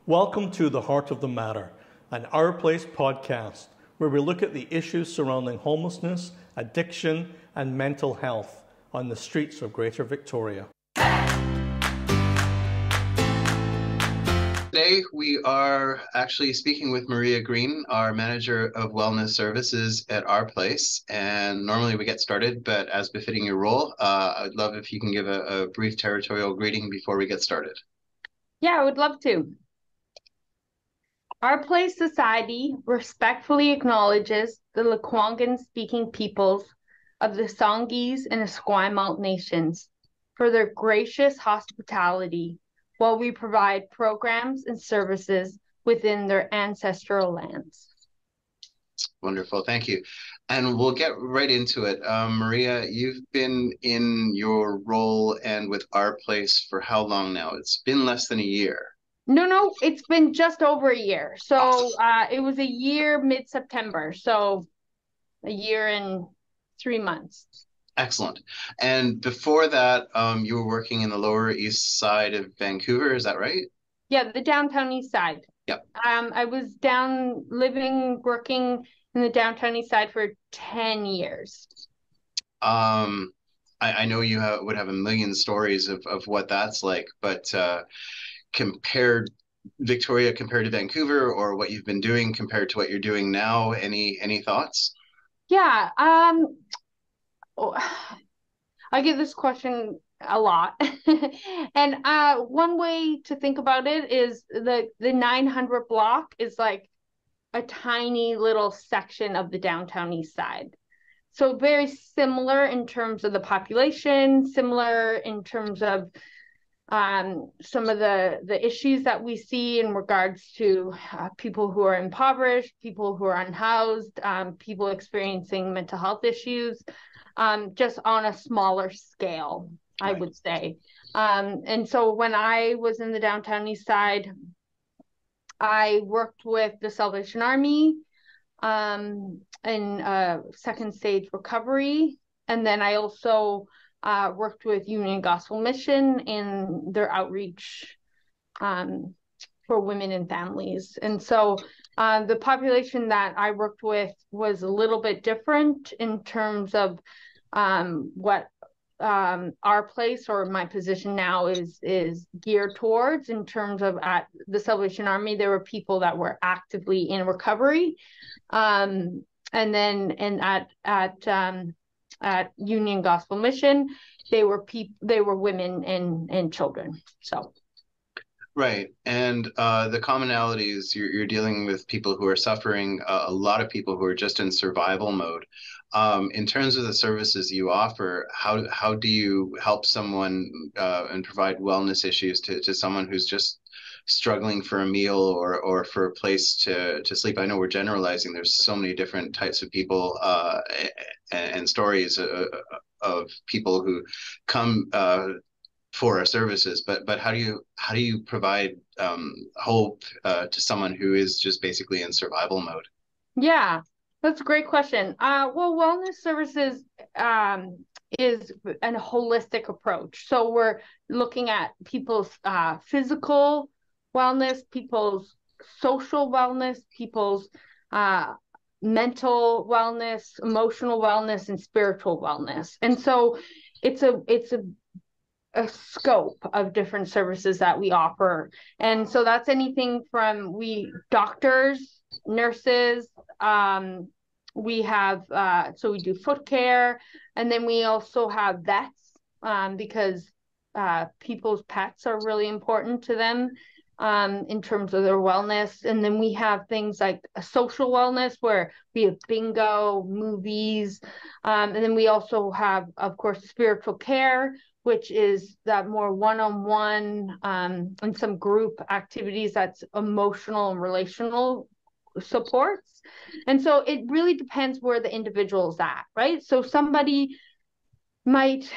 Welcome to The Heart of the Matter, an Our Place podcast, where we look at the issues surrounding homelessness, addiction, and mental health on the streets of Greater Victoria. Today, we are actually speaking with Maria Green, our Manager of Wellness Services at Our Place. And normally we get started, but as befitting your role, I'd love if you can give a brief territorial greeting before we get started. Yeah, I would love to. Our Place Society respectfully acknowledges the Lekwungen-speaking peoples of the Songhees and Esquimalt nations for their gracious hospitality while we provide programs and services within their ancestral lands. Wonderful, thank you. And we'll get right into it. Maria, you've been in your role and with Our Place for how long now? It's been less than a year. No, it's been just over a year. So it was a year mid-September. So a year and 3 months. Excellent. And before that, you were working in the Lower East Side of Vancouver, is that right? Yeah, the downtown east side. Yep. I was working in the downtown east side for 10 years. I know you would have a million stories of what that's like, but Victoria compared to Vancouver, or what you've been doing compared to what you're doing now, any thoughts? Yeah, I get this question a lot. And one way to think about it is the 900 block is like a tiny little section of the downtown east side. So very similar in terms of the population, similar in terms of some of the issues that we see in regards to people who are impoverished, people who are unhoused, people experiencing mental health issues, just on a smaller scale, I would say. And so when I was in the downtown east side, I worked with the Salvation Army in second stage recovery. And then I also worked with Union Gospel Mission in their outreach for women and families. And so the population that I worked with was a little bit different in terms of what Our Place, or my position now, is geared towards. In terms of at the Salvation Army, there were people that were actively in recovery. And at Union Gospel Mission, they were women and children. So right. And the commonalities, you're dealing with people who are suffering, a lot of people who are just in survival mode. In terms of the services you offer, how do you help someone and provide wellness issues to someone who's just struggling for a meal or for a place to sleep? I know we're generalizing. There's so many different types of people and stories of people who come for our services, but how do you provide hope to someone who is just basically in survival mode? Yeah, that's a great question. Well, wellness services is a holistic approach. So we're looking at people's physical wellness, people's social wellness, people's mental wellness, emotional wellness, and spiritual wellness. And so it's a scope of different services that we offer. And so that's anything from doctors, nurses, we have, so we do foot care, and then we also have vets, because people's pets are really important to them in terms of their wellness. And then we have things like a social wellness, where we have bingo, movies, and then we also have, of course, spiritual care, which is that more one-on-one and some group activities, that's emotional and relational supports. And so it really depends where the individual is at, right? So somebody might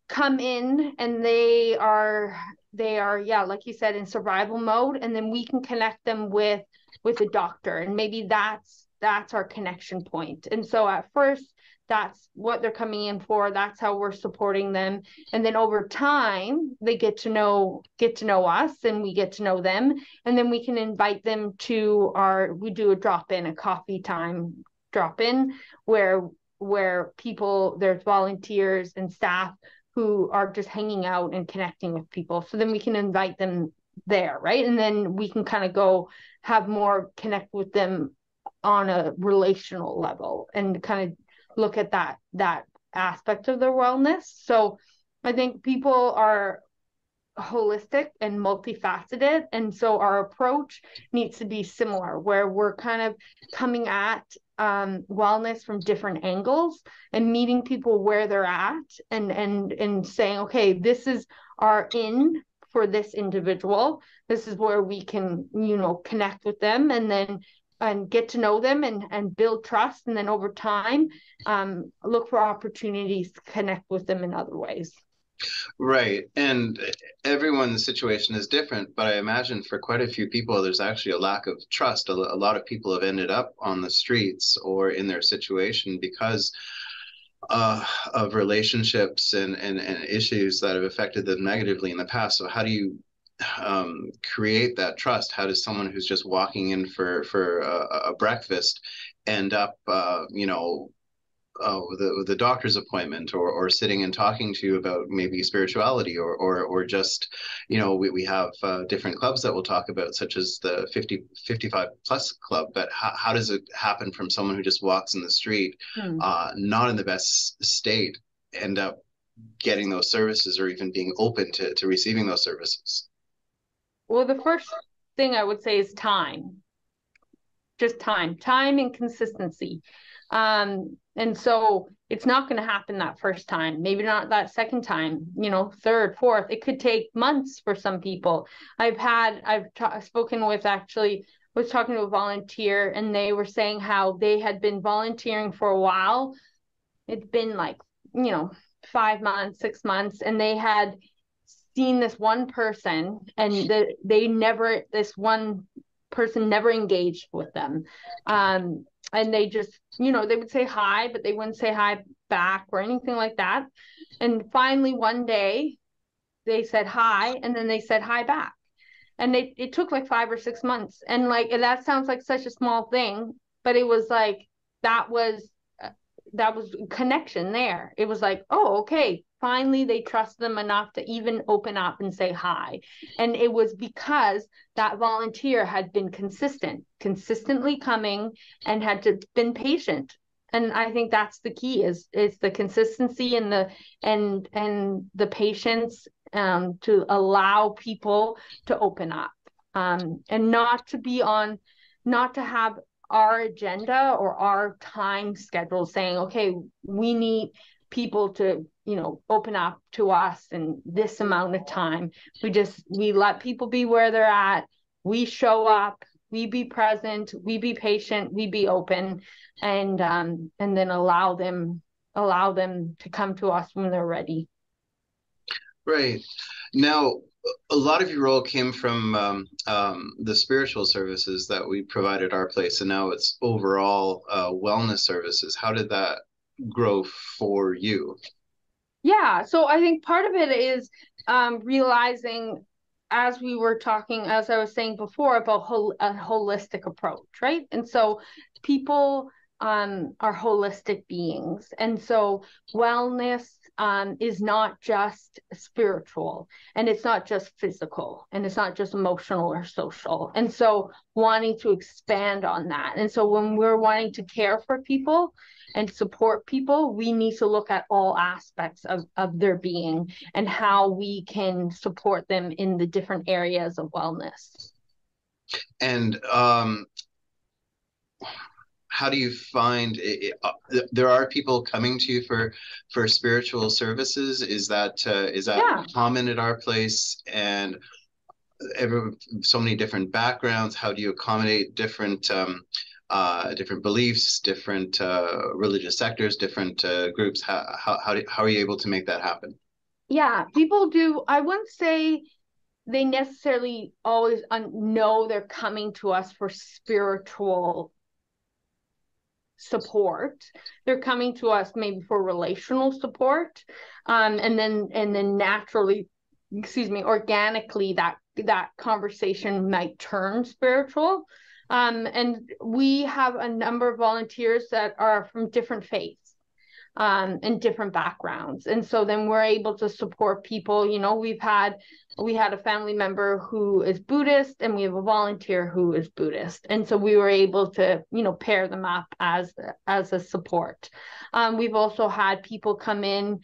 come in and they are, yeah, like you said, in survival mode, and then we can connect them with a doctor, and maybe that's that's our connection point. And so at first, that's what they're coming in for. That's how we're supporting them. And then over time, they get to know us, and we get to know them. And then we can invite them to we do a drop-in, a coffee time drop-in, where there's volunteers and staff who are just hanging out and connecting with people. So then we can invite them there, right? And then we can kind of go have more connect with them on a relational level and kind of look at that aspect of their wellness. So I think people are holistic and multifaceted, and so our approach needs to be similar, where we're kind of coming at wellness from different angles and meeting people where they're at, and saying, okay, this is our in for this individual. This is where we can, connect with them, and get to know them, and build trust, and then over time look for opportunities to connect with them in other ways. Right. And everyone's situation is different, but I imagine for quite a few people, there's actually a lack of trust. A lot of people have ended up on the streets or in their situation because of relationships and issues that have affected them negatively in the past. So how do you create that trust? How does someone who's just walking in for a breakfast end up, with a doctor's appointment, or sitting and talking to you about maybe spirituality, or just, we have different clubs that we'll talk about, such as the 55 plus club. But how does it happen from someone who just walks in the street, not in the best state, end up getting those services, or even being open to receiving those services? Well, the first thing I would say is time. Just time and consistency. And so it's not going to happen that first time, maybe not that second time, third, fourth. It could take months for some people. I've spoken with, actually was talking to a volunteer, and they were saying how they had been volunteering for a while. It's been like, 5 months, 6 months, and they had seen this one person, and this one person never engaged with them. And they just, they would say hi, but they wouldn't say hi back or anything like that. And finally, one day, they said hi, and then they said hi back. And it took like 5 or 6 months. And that sounds like such a small thing, but it was like, that was connection there. It was like, oh, okay, finally they trust them enough to even open up and say hi. And it was because that volunteer had been consistently coming, and had been patient. And I think that's the key, is the consistency and the patience, to allow people to open up, and not to have our agenda or our time schedule saying, okay, we need people to, open up to us in this amount of time. We let people be where they're at. We show up, we be present, we be patient, we be open, and then allow them to come to us when they're ready. Right. Now, a lot of your role came from the spiritual services that we provided our place, and now it's overall wellness services. How did that grow for you? Yeah, so I think part of it is realizing, as I was saying before, about a holistic approach, right? And so people are holistic beings. And so wellness is not just spiritual, and it's not just physical, and it's not just emotional or social. And so wanting to expand on that. And so when we're wanting to care for people and support people, we need to look at all aspects of their being, and how we can support them in the different areas of wellness. And how do you find there are people coming to you for spiritual services? Is that common at our place? And so many different backgrounds. How do you accommodate different beliefs, different religious sectors, different groups? How are you able to make that happen? Yeah, people do. I wouldn't say they necessarily always know they're coming to us for spiritual support. They're coming to us maybe for relational support, and then naturally, organically, that conversation might turn spiritual. And we have a number of volunteers that are from different faiths, and different backgrounds. And so then we're able to support people. We had a family member who is Buddhist, and we have a volunteer who is Buddhist. And so we were able to, pair them up as a support. We've also had people come in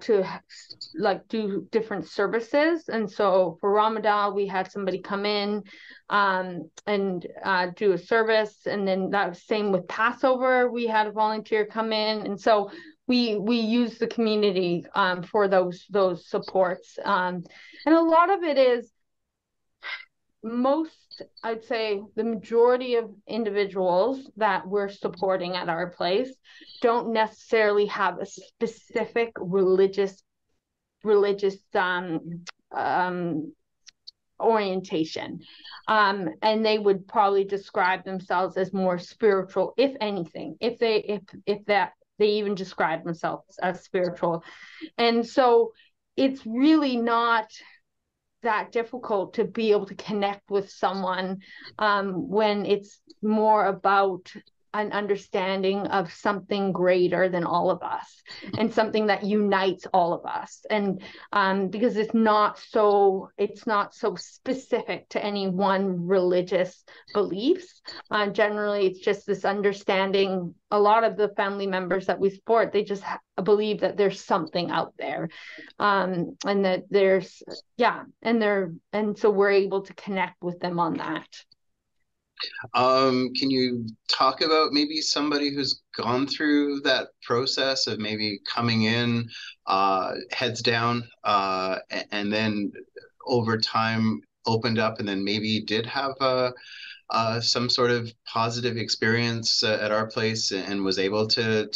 to do different services. And so for Ramadan, we had somebody come in and do a service. And then that was same with Passover. We had a volunteer come in. And so we use the community for those supports. And a lot of it is, I'd say the majority of individuals that we're supporting at our place don't necessarily have a specific religious orientation. And they would probably describe themselves as more spiritual, if anything, if they even describe themselves as spiritual. And so it's really not that difficult to be able to connect with someone when it's more about an understanding of something greater than all of us, and something that unites all of us. And because it's not so specific to any one religious beliefs. Generally, it's just this understanding. A lot of the family members that we support, they just believe that there's something out there, and that there's and so we're able to connect with them on that. Can you talk about maybe somebody who's gone through that process of maybe coming in, heads down, and then over time opened up, and then maybe did have some sort of positive experience at our place, and was able to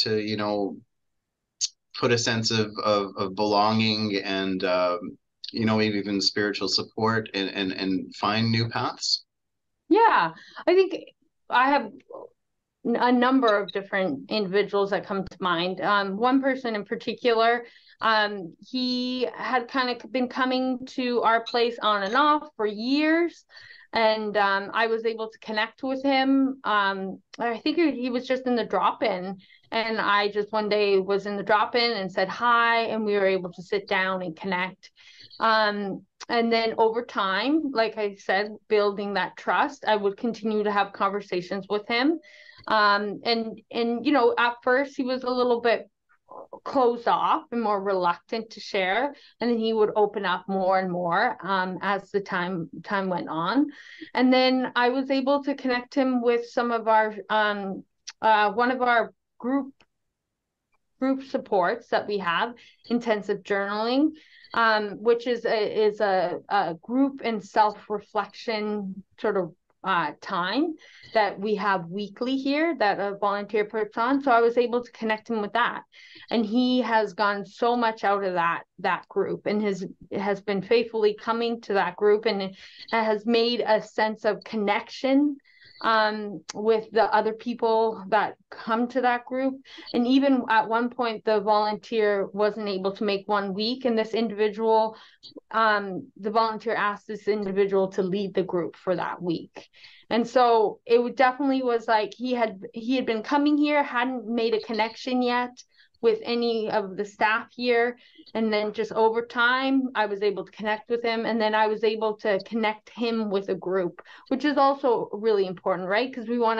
put a sense of belonging and maybe even spiritual support, and find new paths? Yeah, I think I have a number of different individuals that come to mind. One person in particular, he had kind of been coming to our place on and off for years. And I was able to connect with him. I think he was just in the drop-in. And I just one day was in the drop-in and said hi, and we were able to sit down and connect. And then over time, like I said, building that trust, I would continue to have conversations with him. And at first he was a little bit closed off and more reluctant to share, and then he would open up more and more as the time went on. And then I was able to connect him with some of our one of our group supports that we have, intensive journaling, which is a group and self-reflection sort of time that we have weekly here that a volunteer puts on. So I was able to connect him with that, and he has gone so much out of that group, and has been faithfully coming to that group, and it has made a sense of connection with the other people that come to that group. And even at one point, the volunteer wasn't able to make 1 week, and this individual, the volunteer asked this individual to lead the group for that week. And so it definitely was like he had been coming here, hadn't made a connection yet with any of the staff here. And then just over time, I was able to connect with him. And then I was able to connect him with a group, which is also really important, right? Because we want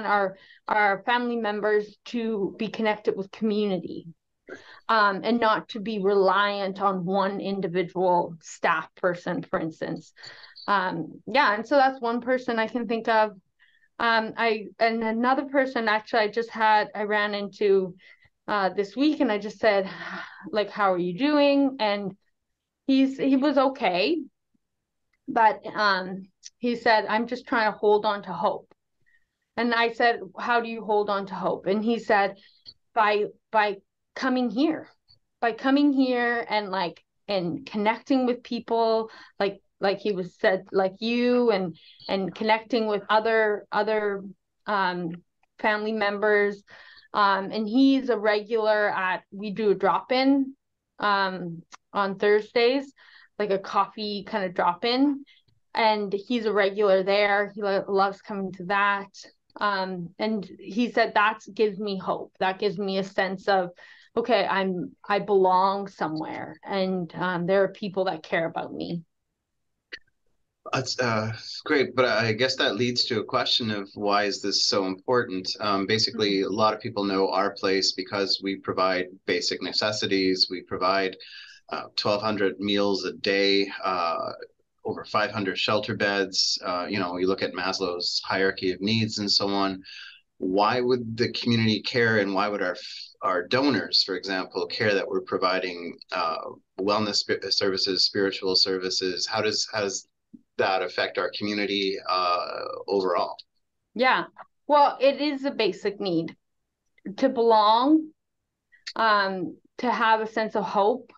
our family members to be connected with community, and not to be reliant on one individual staff person, for instance. And so that's one person I can think of. And another person actually I ran into this week, and I just said, like, how are you doing? And he was okay, but he said, I'm just trying to hold on to hope. And I said, how do you hold on to hope? And he said, by coming here, and connecting with people, like he was said, like you, and connecting with other family members. And he's a regular we do a drop-in on Thursdays, like a coffee kind of drop-in. And he's a regular there. He loves coming to that. And he said that gives me hope. That gives me a sense of, okay, I belong somewhere, and there are people that care about me. That's great, but I guess that leads to a question of why is this so important? Basically, a lot of people know our place because we provide basic necessities. We provide 1,200 meals a day, over 500 shelter beds. You look at Maslow's hierarchy of needs and so on. Why would the community care, and why would our donors, for example, care that we're providing wellness services, spiritual services? How does that affect our community overall? Yeah, well, it is a basic need to belong, to have a sense of hope,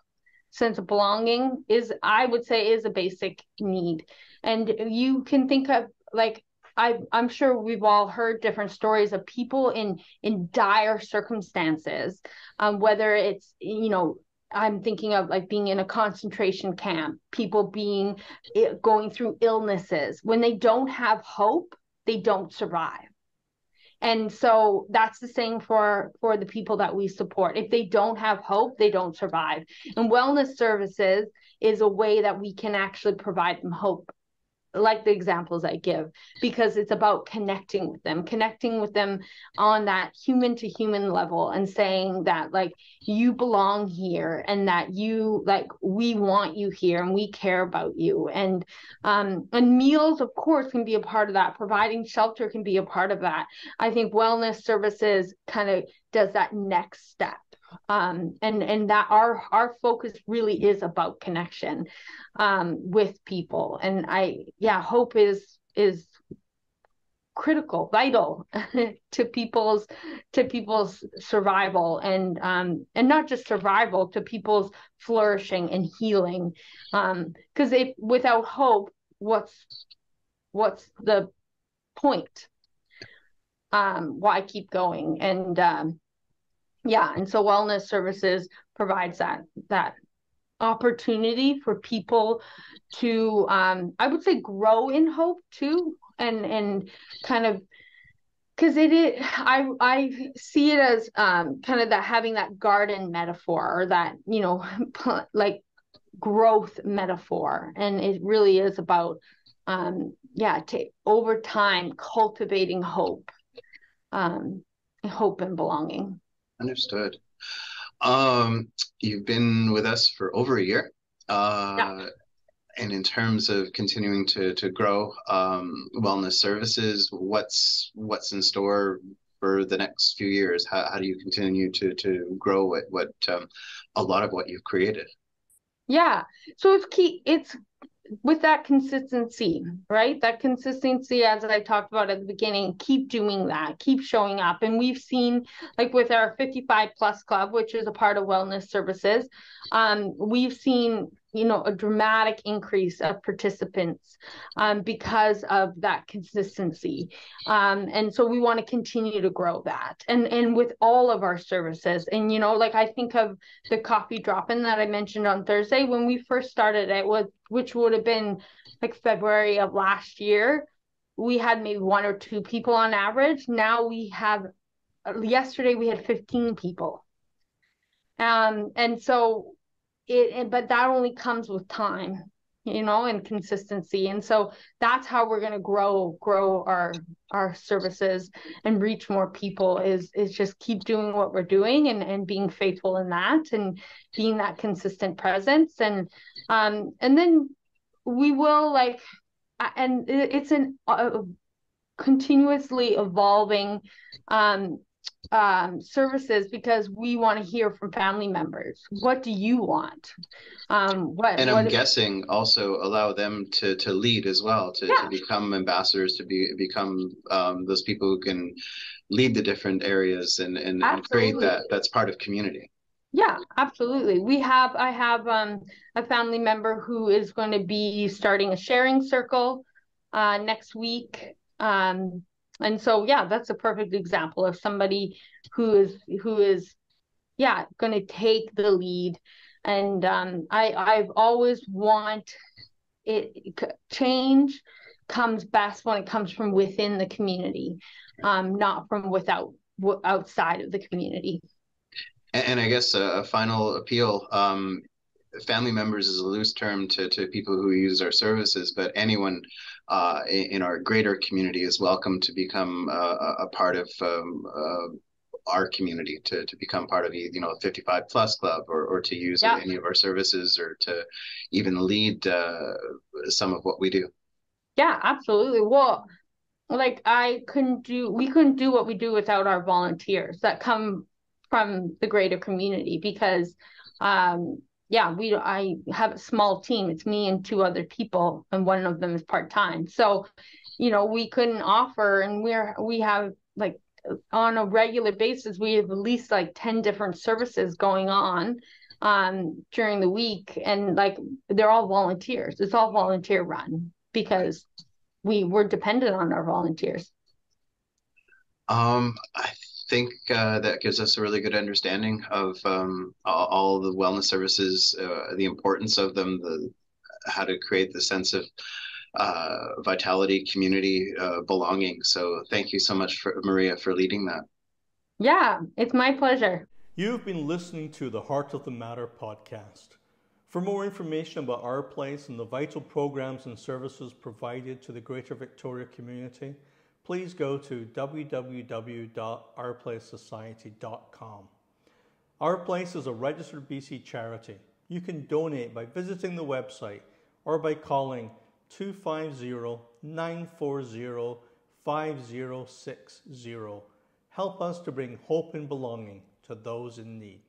sense of belonging I would say, is a basic need. And you can think of, like, I'm sure we've all heard different stories of people in dire circumstances, whether it's, I'm thinking of like being in a concentration camp, people going through illnesses. When they don't have hope, they don't survive. And so that's the same for the people that we support. If they don't have hope, they don't survive. And wellness services is a way that we can actually provide them hope, like the examples I give, because it's about connecting with them on that human to human level, and saying that, like, you belong here, and that we want you here, and we care about you. And meals, of course, can be a part of that. Providing shelter can be a part of that. I think wellness services kind of does that next step. And that our focus really is about connection with people. And hope is critical, vital to people's survival, and not just survival, to people's flourishing and healing. Because without hope, what's the point? Why keep going? And and so wellness services provides that opportunity for people to, I would say, grow in hope too, and kind of, because I see it as kind of that, having that garden metaphor, or that, like growth metaphor, and it really is about over time cultivating hope, hope and belonging. Understood. You've been with us for over a year. And in terms of continuing to grow wellness services, what's in store for the next few years? How do you continue to grow what a lot of what you've created? Yeah, so it's key. It's with that consistency, right? That consistency, as I talked about at the beginning, keep doing that, keep showing up. And we've seen, like with our 55 plus club, which is a part of wellness services, we've seen, a dramatic increase of participants because of that consistency. And so we want to continue to grow that. And with all of our services, and, like I think of the coffee drop-in that I mentioned on Thursday, when we first started it, which would have been like February of last year, we had maybe 1 or 2 people on average. Now yesterday we had 15 people. And so but that only comes with time, and consistency. And so that's how we're going to grow our services and reach more people, is just keep doing what we're doing, and being faithful in that, and being that consistent presence. And then we will, and it's a continuously evolving services, because we want to hear from family members. What do you want? I'm guessing also allow them to lead as well, to become ambassadors, to become those people who can lead the different areas and create that's part of community. Yeah, absolutely. I have a family member who is going to be starting a sharing circle next week. And so, yeah, that's a perfect example of somebody who is going to take the lead. And I've always want change comes best when it comes from within the community, not from outside of the community. And I guess a final appeal. Family members is a loose term to people who use our services, but anyone in our greater community is welcome to become a part of our community, to become part of a 55 plus club, or to use Yeah. any of our services, or to even lead some of what we do. Yeah, absolutely. Well, like we couldn't do what we do without our volunteers that come from the greater community, because I have a small team. It's me and two other people, and one of them is part-time. So, we couldn't offer, and we have, like, on a regular basis, we have at least like 10 different services going on during the week, and like they're all volunteers. It's all volunteer run because we're dependent on our volunteers. I think that gives us a really good understanding of all the wellness services, the importance of them, how to create the sense of vitality, community, belonging. So thank you so much, Maria, for leading that. Yeah, it's my pleasure. You've been listening to the Heart of the Matter podcast. For more information about Our Place and the vital programs and services provided to the Greater Victoria community, please go to www.ourplacesociety.com. Our Place is a registered BC charity. You can donate by visiting the website or by calling 250-940-5060. Help us to bring hope and belonging to those in need.